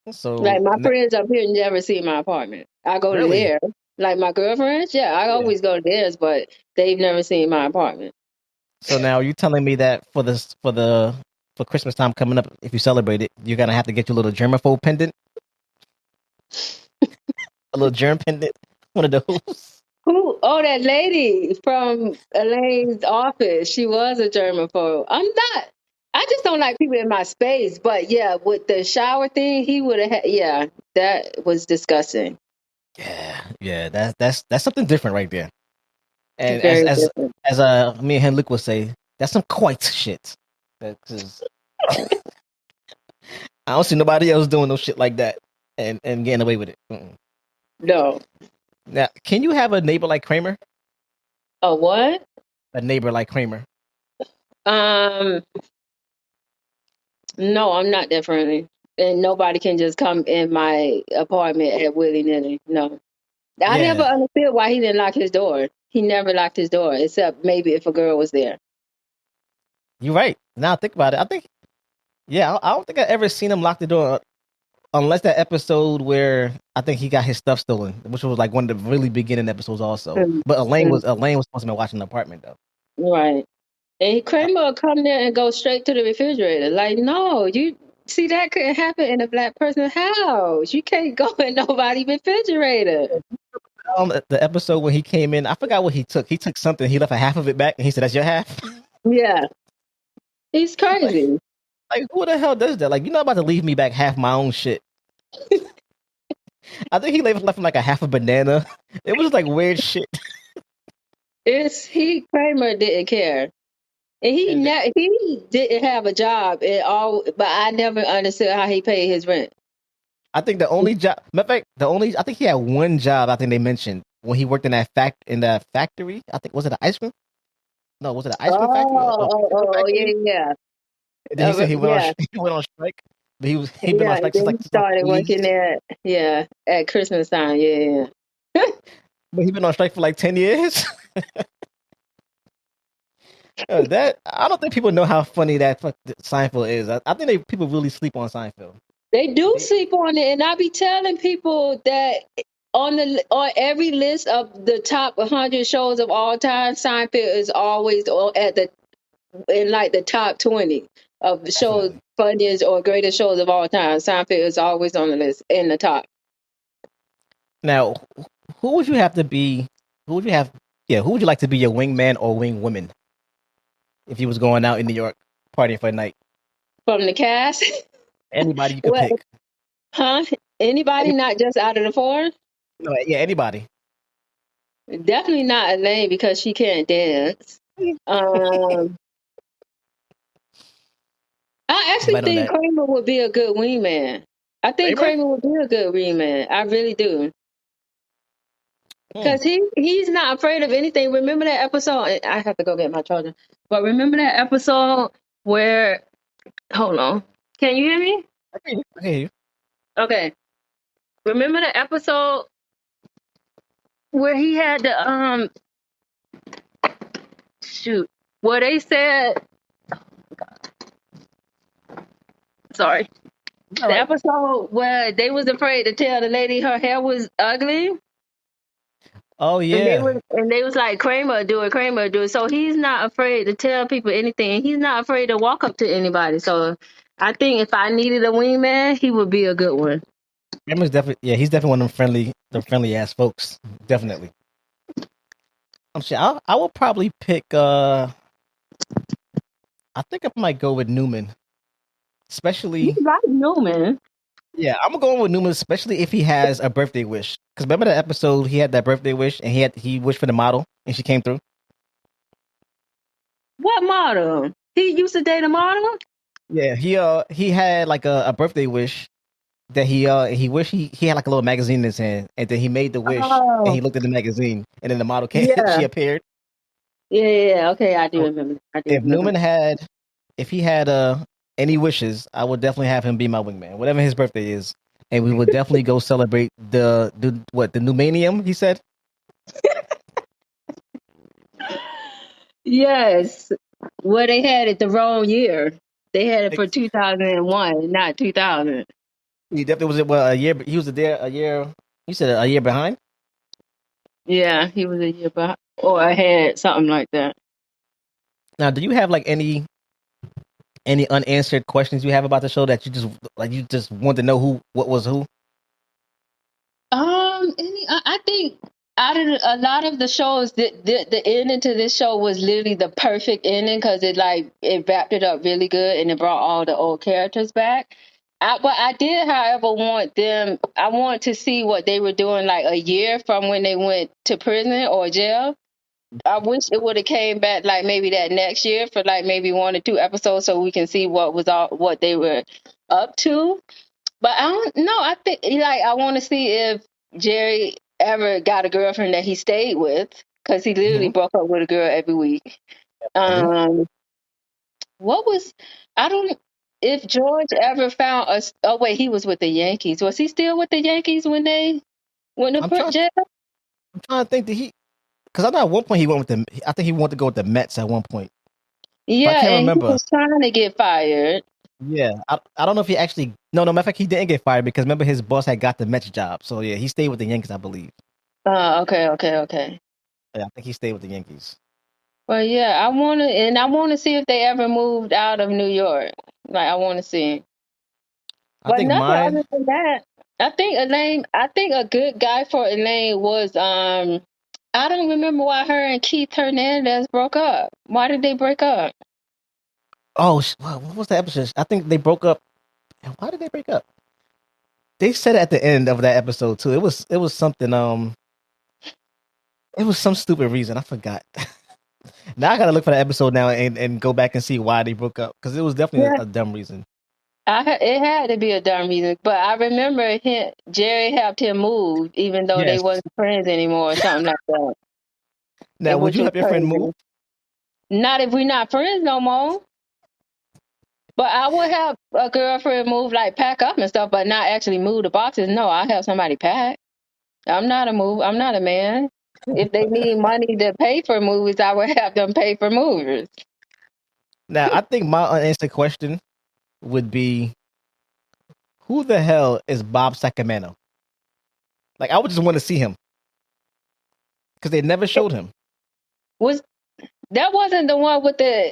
S4: Like
S3: So
S4: my friends up here never see my apartment. I go to
S3: really,
S4: theirs. Like my girlfriends, yeah, I
S3: yeah.
S4: always go to theirs, but they've never seen my apartment.
S3: So now you telling me that for for Christmas time coming up, if you celebrate it, you're gonna have to get your little germaphobe pendant, a little germ pendant, one of those.
S4: Who? Oh, that lady from Elaine's office. She was a germaphobe. I'm not. I just don't like people in my space. But yeah, with the shower thing, he would have had. Yeah, that was disgusting.
S3: Yeah, that's something different right there. And
S4: Very different.
S3: as me and Luke would say, that's some quite shit. Because I don't see nobody else doing no shit like that and getting away with it. Mm-mm.
S4: No.
S3: Now, can you have a neighbor like Kramer?
S4: A what?
S3: A neighbor like Kramer?
S4: Um. No, I'm not that friendly, and nobody can just come in my apartment at willy nilly. No, I never
S3: Yeah,
S4: understood why he didn't lock his door. He never locked his door, except maybe if a girl was there.
S3: you're right. Now think about it. I think, yeah, I don't think I ever seen him lock the door unless that episode where I think he got his stuff stolen, which was like one of the really beginning episodes also.
S4: Mm,
S3: But
S4: mm,
S3: Elaine was supposed to be watching the apartment though.
S4: right. And
S3: Uh,
S4: Kramer would come there and go straight to the refrigerator. Like, no, you see that couldn't happen in a black person's house. You can't go in nobody's refrigerator.
S3: the episode when he came in, I forgot what he took. He took something. He left a half of it back, and he said, "That's your half."
S4: Yeah, he's
S3: like,
S4: crazy.
S3: like who the hell does that? Like, you're not about to leave me back half my own shit. I think he left him like a half a banana. It was like weird shit.
S4: Kramer didn't care. And
S3: And
S4: he didn't have a job at all, but I never understood how he paid his rent.
S3: I think the only job, matter of fact, I think he had one job. I think they mentioned when he worked in that factory. I think was it an ice cream? No, was it an ice cream factory or a
S4: Yeah,
S3: factory?
S4: yeah,
S3: And then he said
S4: yeah,
S3: he went on strike. But he'd been on
S4: yeah.
S3: strike since
S4: Then
S3: like
S4: he started
S3: 20s.
S4: working at Christmas time. Yeah, yeah.
S3: But he's been on strike for like 10 years. That I don't think people know how funny Seinfeld is. I think people really sleep on Seinfeld.
S4: They do
S3: They,
S4: sleep on it, and I be telling people that on every list of the top 100 shows of all time, Seinfeld is always at the in like the top 20 of the shows,
S3: definitely.
S4: funniest or greatest shows of all time. Seinfeld is always on the list in the top.
S3: Now, who would you have to be? Who would you have? Yeah, who would you like to be your wingman or wingwoman if you was going out in New York partying for a night?
S4: From the cast.
S3: Anybody you could
S4: What?
S3: pick.
S4: Huh? Anybody
S3: Any,
S4: not just out of the four?
S3: no, yeah, anybody.
S4: Definitely not Elaine because she can't dance. Um, I actually
S3: Anybody on
S4: think
S3: that?
S4: Kramer would be a good wingman. I think
S3: Kramer?
S4: Kramer would be a good wingman. I really do.
S3: Hmm.
S4: Because he's not afraid of anything. Remember that episode? I have to go get my charger. But remember that episode where, hold on. Can you hear me?
S3: I hear you.
S4: Okay. Remember the episode where he had the shoot, where they said, sorry,
S3: All
S4: the
S3: right.
S4: episode where they was afraid to tell the lady her hair was ugly,
S3: Oh yeah.
S4: and they was like, Kramer do it, Kramer do it. So he's not afraid to tell people anything. He's not afraid to walk up to anybody. So I think if I needed a wingman, he would be a good one.
S3: Kramer's definitely he's definitely one of them friendly ass folks. Definitely. I'm sure I will probably pick I think I might go with Newman.
S4: You
S3: Especially
S4: like Newman.
S3: yeah, I'm going with Newman, especially if he has a birthday wish. Because remember that episode he had that birthday wish and he wished for the model and she came through.
S4: What model? He used to date a model?
S3: Yeah, he had like a birthday wish that he wished he had like a little magazine in his hand, and then he made the wish and
S4: Oh,
S3: he looked at the magazine and then the model came
S4: yeah.
S3: she appeared.
S4: Yeah. Okay, I do
S3: So
S4: remember. I do
S3: if
S4: remember.
S3: Newman if he had any wishes, I would definitely have him be my wingman, whatever his birthday is, and we would definitely go celebrate the Newmanium. He said,
S4: Yes. Well, they had it the wrong year. They had it for
S3: like,
S4: 2001, not 2000.
S3: he definitely was a year. He was there a year. You said a year behind.
S4: Yeah, he was a year behind or ahead, something like that.
S3: Now, do you have like any Any unanswered questions you have about the show that you just want to know what was who?
S4: I think out of a lot of the shows, the ending to this show was literally the perfect ending because it wrapped it up really good and it brought all the old characters back. But I did, however, want them. I want to see what they were doing like a year from when they went to prison or jail. I wish it would have came back like maybe that next year for like maybe 1 or 2 episodes so we can see what they were up to. But I don't know. I think like I want to see if Jerry ever got a girlfriend that he stayed with because he literally
S3: Mm-hmm.
S4: broke up with a girl every week. Um, what was I don't if George ever found us? Oh wait, he was with the Yankees. Was he still with the Yankees when they went to
S3: I'm trying.
S4: jail?
S3: I'm trying to think. Did he? Because I know at one point he went with the. I think he wanted to go with the Mets at one point, but I
S4: Yeah,
S3: can't
S4: and he
S3: remember.
S4: was trying to get fired.
S3: Yeah, I don't know if he actually. No, matter of fact, he didn't get fired because remember his boss had got the Mets job. So yeah, he stayed with the Yankees, I believe.
S4: Okay.
S3: Yeah, I think he stayed with the Yankees.
S4: Well, yeah, I want to see if they ever moved out of New York. Like, I want to see.
S3: I
S4: But
S3: think
S4: nothing
S3: mine.
S4: other than that. I think a good guy for Elaine was I don't remember why her and Keith Hernandez broke up. Why did they break up?
S3: Oh, what was the episode? I think they broke up. And why did they break up? They said at the end of that episode too. It was something. It was some stupid reason. I forgot. Now I gotta look for the episode now and go back and see why they broke up because it was definitely
S4: Yeah,
S3: a dumb reason.
S4: it had to be a dumb reason. But I remember Jerry helped him move, even though they
S3: Yes.
S4: wasn't friends anymore or something like that.
S3: Now, would
S4: Which
S3: you
S4: was
S3: help your friend
S4: crazy.
S3: move?
S4: Not if we're not friends no more. But I would have a girlfriend move, like pack up and stuff, but not actually move the boxes. No, I have somebody pack. I'm not a man. If they need money to pay for movies, I would have them pay for movies.
S3: Now, I think my unanswered question would be, who the hell is Bob Sacramento? Like, I would just want to see him because they never showed him.
S4: Was that wasn't the one with the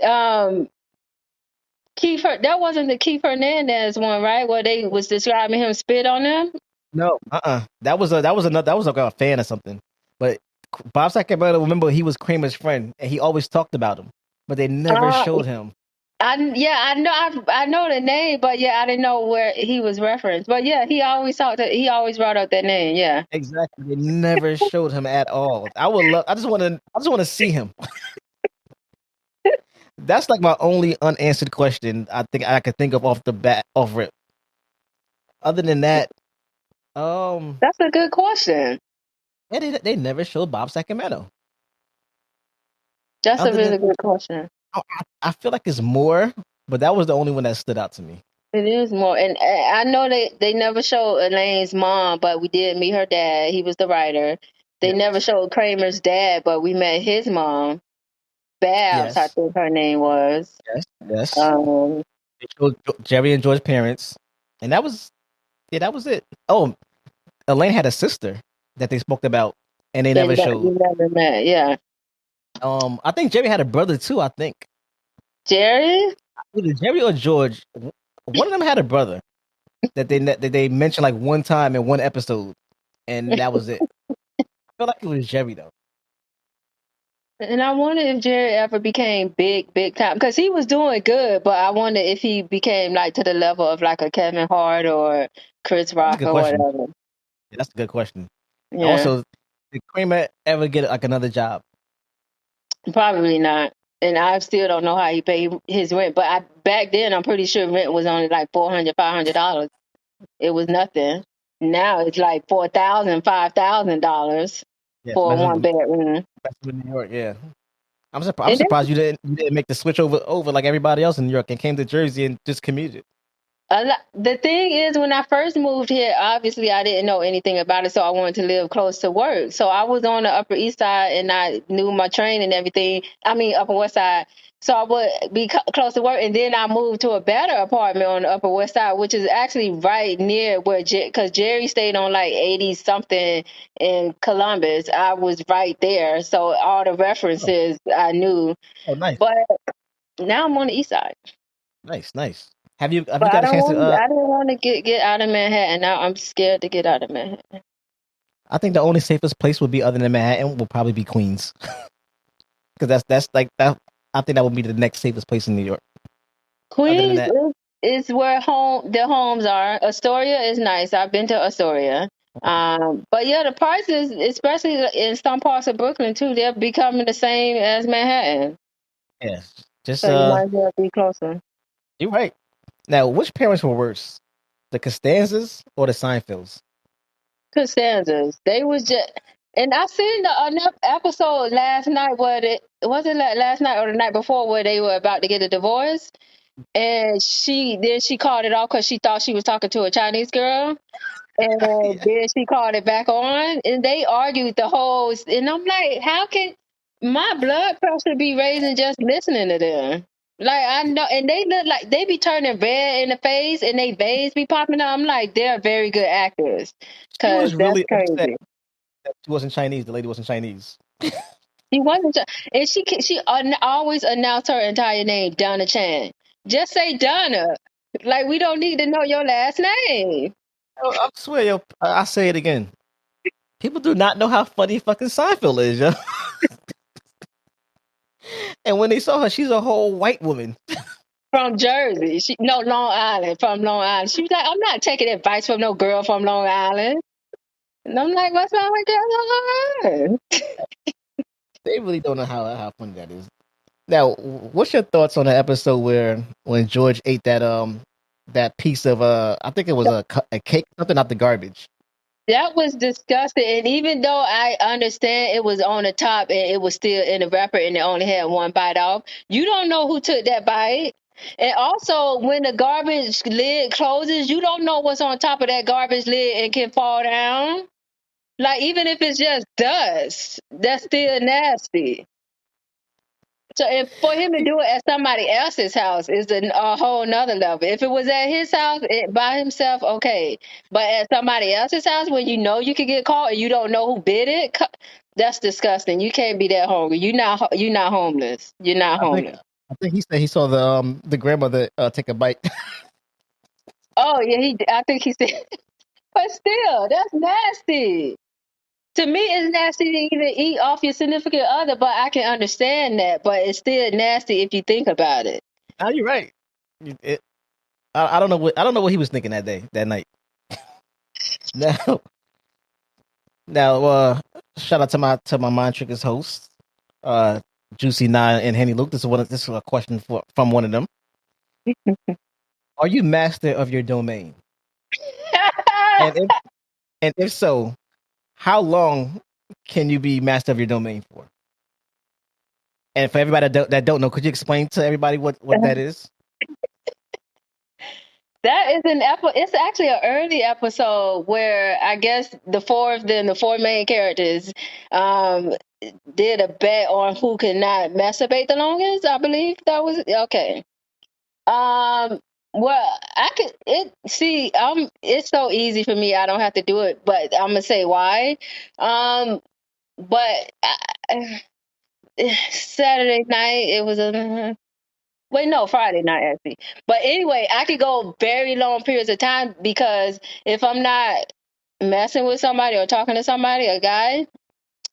S4: that wasn't the Keith Hernandez one, right? Where they was describing him spit on them?
S3: No, that was like a fan or something. But Bob Sacramento, remember, he was Kramer's friend, and he always talked about him, but they never
S4: Uh,
S3: showed him.
S4: I know the name, but yeah, I didn't know where he was referenced. But yeah, he always brought up that name. Yeah.
S3: Exactly, they never showed him at all. I just want to see him. That's like my only unanswered question I think I could think of off the bat, off rip. Other than that,
S4: That's a good question.
S3: yeah, they never showed Bob Sacramento.
S4: That's a
S3: Other than
S4: really good question.
S3: I feel like it's more, but that was the only one that stood out to me.
S4: It is more, and I know they never showed Elaine's mom, but we did meet her dad. He was the writer. They
S3: Yeah.
S4: never showed Kramer's dad, but we met his mom, Babs, I
S3: Yes,
S4: think her name was.
S3: yes.
S4: Um,
S3: They showed Jerry and George's parents, and that was it. Oh, Elaine had a sister that they spoke about, and they never
S4: and that we
S3: showed.
S4: never met. Yeah,
S3: I think Jerry had a brother too. I think
S4: Jerry.
S3: either Jerry or George. One of them had a brother that they mentioned like one time in one episode, and that was it. I feel like it was Jerry though.
S4: And I wonder if Jerry ever became big time because he was doing good, but I wonder if he became like to the level of like a Kevin Hart or Chris
S3: That's a
S4: Rock
S3: good
S4: or
S3: question.
S4: whatever.
S3: Yeah, that's a good question.
S4: Yeah.
S3: Also, did Kramer ever get like another job?
S4: Probably not. And I still don't know how he paid his rent. But back then, I'm pretty sure rent was only like $400, $500. It was nothing. Now it's like $4,000, $5,000
S3: Yeah,
S4: for a one bedroom.
S3: especially in New York. Yeah, I'm
S4: And
S3: surprised you didn't make the switch over like everybody else in New York and came to Jersey and just commuted.
S4: the thing is, when I first moved here, obviously I didn't know anything about it, so I wanted to live close to work. So I was on the Upper East Side, and I knew my train and everything. I mean, Upper West Side. So I would be close to work, and then I moved to a better apartment on the Upper West Side, which is actually right near where, because Jerry stayed on like 80 something in Columbus. I was right there, so all the
S3: Oh,
S4: references I knew.
S3: oh, nice.
S4: But now I'm on the East Side.
S3: Nice. Have you
S4: But
S3: got a chance to?
S4: I didn't want to get out of Manhattan. Now I'm scared to get out of Manhattan.
S3: I think the only safest place would be other than Manhattan will probably be Queens, because that's like that. I think that would be the next safest place in New York. Other than
S4: Queens
S3: that,
S4: is where the homes are. Astoria is nice. I've been to Astoria. But yeah, the prices, especially in some parts of Brooklyn too, they're becoming the same as Manhattan.
S3: yes, just
S4: So you might as well be closer.
S3: you're right. Now, which parents were worse, the Costanzas or the Seinfelds?
S4: Costanzas. They was just, and I seen the episode last night where it was it last night or the night before where they were about to get a divorce, and she called it off because she thought she was talking to a Chinese girl. And
S3: Yeah.
S4: then she called it back on, and they argued the whole. And I'm like, how can my blood pressure be raising just listening to them? Like I know, and they look like they be turning red in the face, and they veins be popping out. I'm like, they're very good actors,
S3: She
S4: cause
S3: was
S4: that's
S3: really upset
S4: crazy.
S3: that she wasn't Chinese. The lady wasn't Chinese.
S4: She wasn't, and she always announced her entire name, Donna Chan. Just say Donna. Like we don't need to know your last name.
S3: I swear, yo, I say it again. People do not know how funny fucking Seinfeld is, yo. And when they saw her, she's a whole white woman.
S4: From Jersey. No, Long Island. From Long Island. She was like, I'm not taking advice from no girl from Long Island. And I'm like, what's wrong with girl from Long Island?
S3: They really don't know how funny that is. Now, what's your thoughts on the episode where when George ate that piece of I think it was a cake, something out the garbage.
S4: That was disgusting. And even though I understand it was on the top and it was still in the wrapper and it only had one bite off, you don't know who took that bite. And also, when the garbage lid closes, you don't know what's on top of that garbage lid and can fall down. Like, even if it's just dust, that's still nasty. So if for him to do it at somebody else's house is a whole nother level. If it was at his house by himself, okay. But at somebody else's house when you know you could get caught and you don't know who did it, that's disgusting. You can't be that hungry. You're not homeless. You're not
S3: I think
S4: homeless.
S3: I think he said he saw the grandmother take a bite.
S4: Oh yeah, I think he said, but still, that's nasty. To me, it's nasty to even eat off your significant other, but I can understand that. But it's still nasty if you think about it.
S3: Oh, you're right. I don't know what he was thinking that night. Now, now, shout out to my mind triggers hosts, uh, Juicy Nine and Henny Luke. This is a question from one of them. Are you master of your domain? And if so, how long can you be master of your domain for? And for everybody that don't know, could you explain to everybody what that is?
S4: That is it's actually an early episode where I guess the four main characters um did a bet on who could not masturbate the longest. I believe that was okay. Well, I could it's so easy for me. I don't have to do it, but I'm gonna say why. But Saturday night it was a wait, no, Friday night actually. But anyway, I could go very long periods of time because if I'm not messing with somebody or talking to somebody, a guy,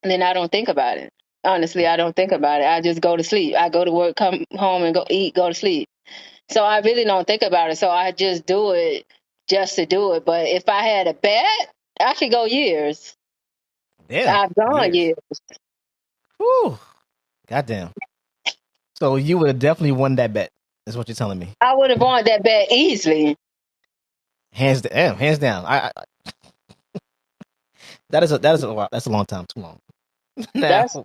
S4: then I don't think about it. Honestly, I don't think about it. I just go to sleep. I go to work, come home and go eat, go to sleep. So I really don't think about it. So I just do it just to do it. But if I had a bet, I could go years.
S3: Damn,
S4: I've gone
S3: years.
S4: years.
S3: Whew. Goddamn. So you would have definitely won that bet. Is what you're telling me.
S4: I would have won that bet easily.
S3: Hands down. Hands down. That's a long time. Too long. Now,
S4: That's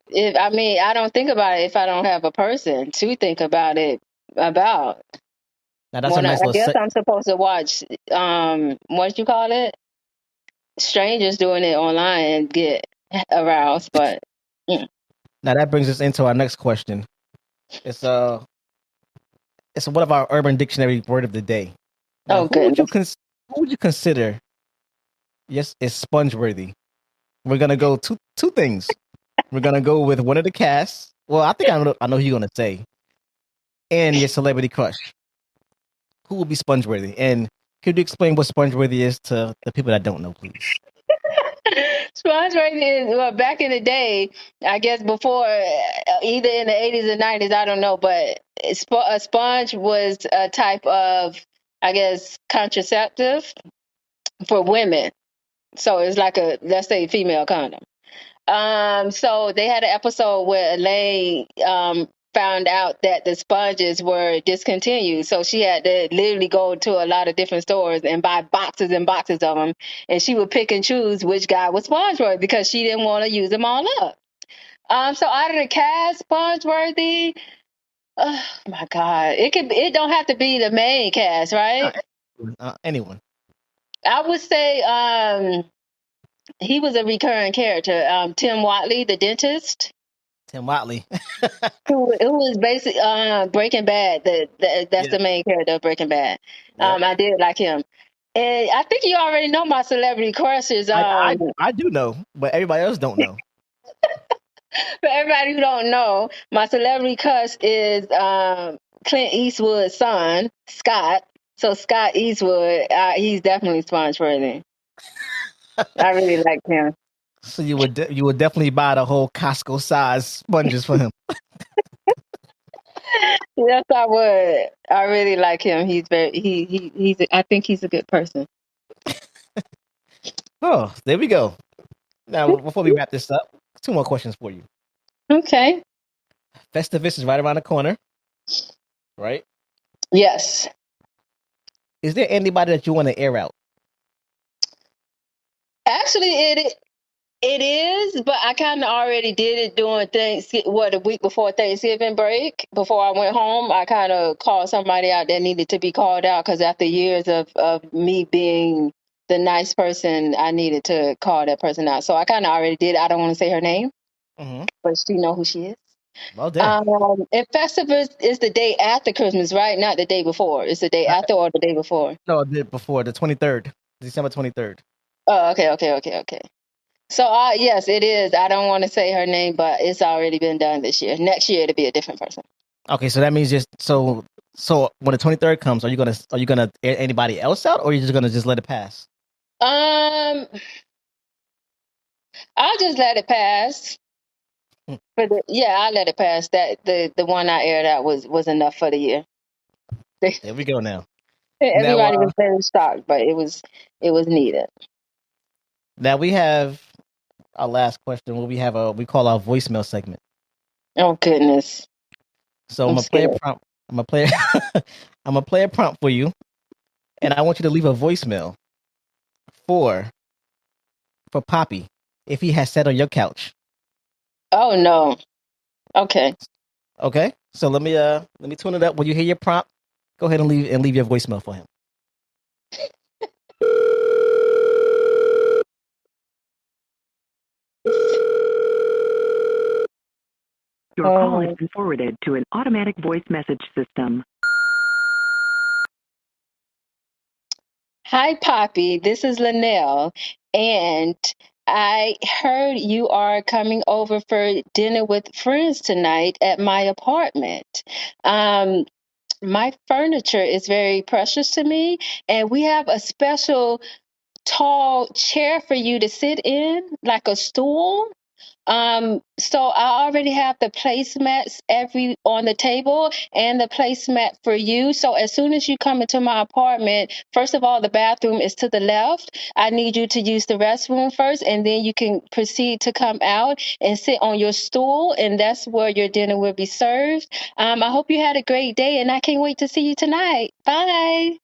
S4: if I mean I don't think about it if I don't have a person to think about it about.
S3: now that's a nice
S4: I
S3: little.
S4: guess I'm supposed to watch what you call it? Strangers doing it online and get aroused, but mm.
S3: Now that brings us into our next question. It's it's one of our Urban Dictionary word of the day. Now,
S4: Oh goodness.
S3: who would you consider? Yes, is sponge worthy. We're gonna go two things. We're gonna go with one of the casts. Well, I think I know who you're gonna say, and your celebrity crush. who will be Spongeworthy? And could you explain what Spongeworthy is to the people that don't know, please?
S4: SpongeBob is, well, back in the day, I guess before, either in the 80s or 90s, I don't know, but a sponge was a type of, I guess, contraceptive for women. So it's like a, let's say, female condom. So they had an episode where Elaine found out that the sponges were discontinued. So she had to literally go to a lot of different stores and buy boxes and boxes of them. And she would pick and choose which guy was Spongeworthy because she didn't want to use them all up. So out of the cast, Spongeworthy, oh my God, it don't have to be the main cast, right?
S3: Anyone.
S4: I would say he was a recurring character. Tim Watley, the dentist.
S3: Tim Watley.
S4: It was basically Breaking Bad. That's
S3: Yeah.
S4: the main character of Breaking Bad.
S3: Yep.
S4: I did like him, and I think you already know my celebrity crushes.
S3: I do know, but everybody else don't know.
S4: For everybody who don't know, my celebrity crush is Clint Eastwood's son, Scott. So Scott Eastwood, he's definitely sponge-worthy. I really like him.
S3: So you would definitely buy the whole Costco size sponges for him.
S4: Yes, I would. I really like him. He's very he's. I think he's a good person.
S3: Oh, there we go. Now, before we wrap this up, 2 more questions for you.
S4: Okay.
S3: Festivus is right around the corner, right?
S4: Yes.
S3: Is there anybody that you want to air out?
S4: Actually, it is, but I kind of already did it during a week before Thanksgiving break. Before I went home, I kind of called somebody out that needed to be called out because after years of me being the nice person, I needed to call that person out. So I kind of already did. I don't want to say her name, but she know who she is.
S3: Well, damn.
S4: And Festivus is the day after Christmas, right? Not the day before. It's the day after or the day before.
S3: No, before the 23rd, December 23rd.
S4: Oh, okay. So, yes, it is. I don't want to say her name, but it's already been done this year. Next year, it'll be a different person.
S3: Okay, so that means just so when the 23rd comes, are you gonna air anybody else out, or are you just gonna let it pass?
S4: I'll just let it pass. I'll let it pass. That the one I aired out was enough for the year.
S3: There we go now.
S4: Everybody was very shocked, but it was needed.
S3: Now we have our last question. Where we call our voicemail segment.
S4: Oh goodness!
S3: So I'm gonna play a prompt. I'm gonna play a prompt for you, and I want you to leave a voicemail for Poppy if he has sat on your couch.
S4: Oh no! Okay.
S3: Okay. So let me tune it up. When you hear your prompt, go ahead and leave your voicemail for him.
S5: Your call has been forwarded to an automatic voice message system.
S4: Hi, Poppy. This is Lynnel, and I heard you are coming over for dinner with friends tonight at my apartment. My furniture is very precious to me, and we have a special tall chair for you to sit in, like a stool. So I already have the placemats on the table and the placemat for you. So as soon as you come into my apartment, first of all, the bathroom is to the left. I need you to use the restroom first, and then you can proceed to come out and sit on your stool, and that's where your dinner will be served. I hope you had a great day, and I can't wait to see you tonight. Bye.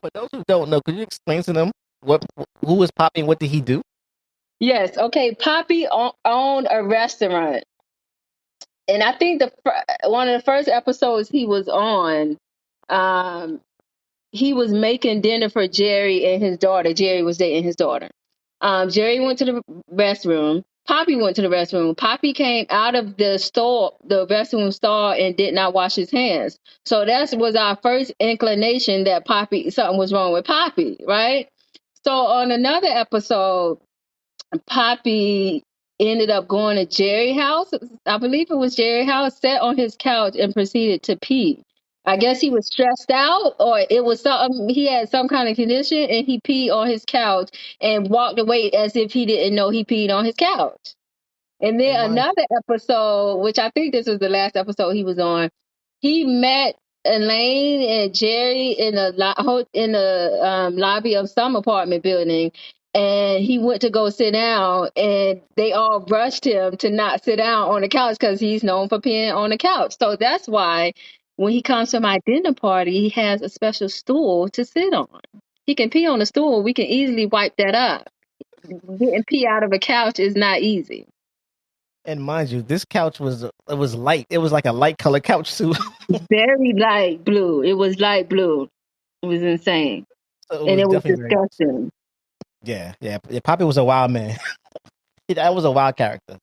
S3: For those who don't know, could you explain to them who was Poppy and what did he do?
S4: Yes. Okay. Poppy owned a restaurant. And I think one of the first episodes he was on, he was making dinner for Jerry and his daughter. Jerry was dating his daughter. Jerry went to the restroom. Poppy went to the restroom. Poppy came out of the restroom stall, and did not wash his hands. So that was our first inclination that something was wrong with Poppy, right? So on another episode, Poppy ended up going to Jerry's house. I believe it was Jerry's house, sat on his couch and proceeded to pee. I guess he was stressed out, or it was something. He had some kind of condition, and he peed on his couch and walked away as if he didn't know he peed on his couch. And then
S3: And mind
S4: another episode, which I think this was the last episode he was on, he met Elaine and Jerry in the lobby of some apartment building, and he went to go sit down, and they all brushed him to not sit down on the couch because he's known for peeing on the couch. So that's why when he comes to my dinner party, he has a special stool to sit on. He can pee on the stool. We can easily wipe that up. Getting pee out of a couch is not easy.
S3: and mind you, this couch was light. It was like a light color couch too.
S4: Very light blue. It was light blue. It was insane.
S3: So it
S4: And
S3: was
S4: it was
S3: definitely very nice.
S4: disgusting.
S3: Yeah. Poppy was a wild man. That was a wild character.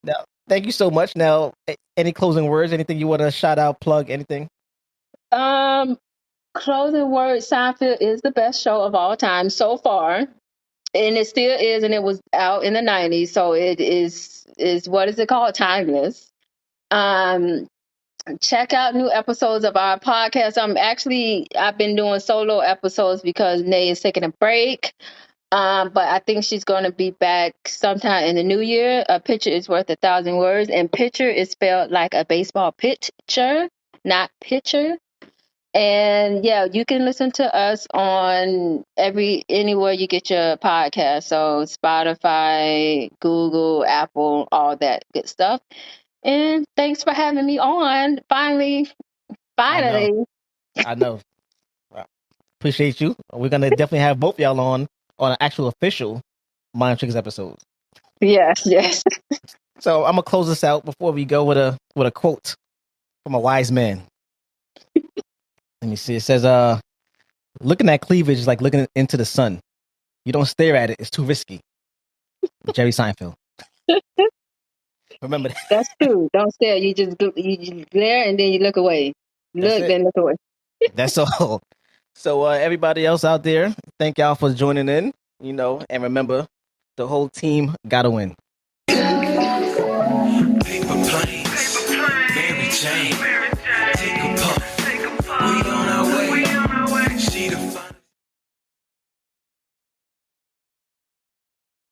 S3: Now, thank you so much. Now, any closing words? Anything you want to shout out, plug, anything?
S4: Closing word, Seinfeld is the best show of all time so far. And it still is, and it was out in the 90s, so it is what is it called? Timeless. Um Check out new episodes of our podcast. I've been doing solo episodes because Nay is taking a break. But I think she's going to be back sometime in the new year. A picture is worth 1,000 words, and picture is spelled like a baseball pitcher, not pitcher. And yeah, you can listen to us on anywhere you get your podcast. So Spotify, Google, Apple, all that good stuff. And thanks for having me on. Finally.
S3: I know. Appreciate you. We're gonna definitely have both y'all on an actual official Mind Triggers episode.
S4: Yes, yes.
S3: So I'm gonna close this out before we go with a quote from a wise man. Let me see. It says, looking at cleavage is like looking into the sun. You don't stare at it, it's too risky. Jerry Seinfeld. Remember that.
S4: That's true. Don't stare. You just glare and then you look away.
S3: That's
S4: Look,
S3: it.
S4: then look away.
S3: That's all. So everybody else out there, thank y'all for joining in. And remember, the whole team gotta win.
S2: Paper planes, Mary Jane.